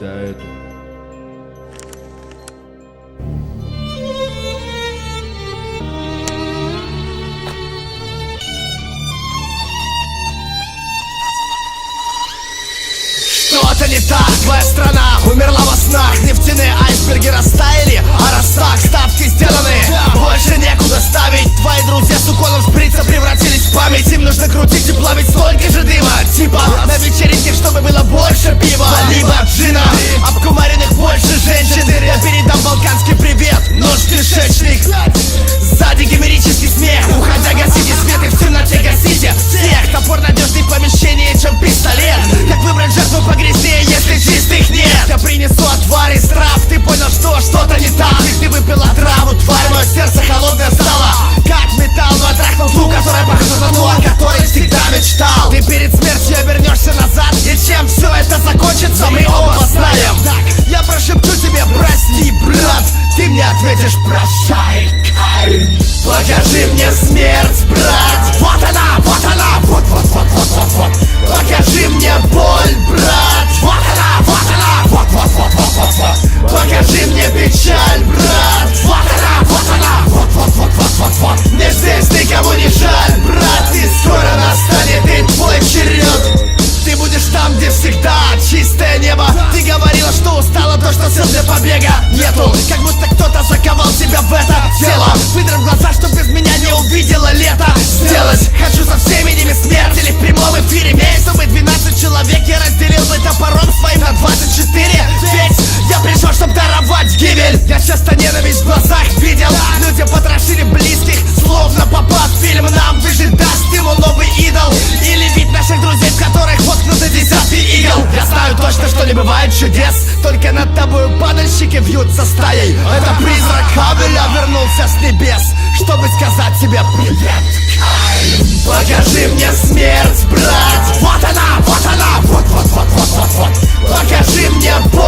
эту. Что-то не так, твоя страна умерла во снах. Нефтяные айсберги растаяли, а раз так, ставки сделаны, больше некуда ставить. Твои друзья с уколом шприца превратились в память. Им нужно крутить и плавить столько же дыма. Типа на вечеринке, чтобы было больше пива, либо джина, обкумаренных больше женщин. Я передам балканский привет, нож кишечник. Сзади гомерический смех. Уходя гасите свет и в темноте гасите всех. Топор надежней в помещении, чем пистолет. Как выбрать жертву погрязнее, если чистых нет? Я принесу отвар из трав. Ты понял, что что-то не так. И ты выпила траву, тварь, мое сердце холодное стало как металл. Но я трахнул ту, которая похожа на ту, о которой всегда мечтал. Ты перед смертью обернешься назад, и чем все это закончится, мы оба знаем. Так, я прошепчу тебе прости, брат. Ты мне ответишь прощай. Покажи мне смерть, брат. Вот она, вот она, вот. Покажи мне боль, брат. Вот она, вот. Покажи мне печаль, брат. Вот она, вот. Мне здесь никому не жаль, брат. И скоро настанет и твой черед. Ты будешь там, где всегда чистое небо. Ты говорила, что устала, то, что сил для побега нету. Как будто кто-то заковал тебя в это тело. Выдрав глаза, чтоб без меня не увидела лето. Сделать хочу со всеми ними смерть. Или в прямом эфире имея, чтобы 12 человек я разделил бы топором своим на 24. Ведь я пришел, чтоб даровать гибель. Я часто ненависть в глазах видел. Люди потрошили близких, словно попав в фильм. Нам выжить даст ему новый идол. Или вид наших друзей, в которых воткнуты десятки игл. Я знаю точно, что не бывает чудес. Только над тобою падальщики вьются стаей. Это призрак Хавеля вернулся с небес, чтобы сказать тебе привет. Покажи мне смерть, брат. Вот она, вот. Покажи мне боль.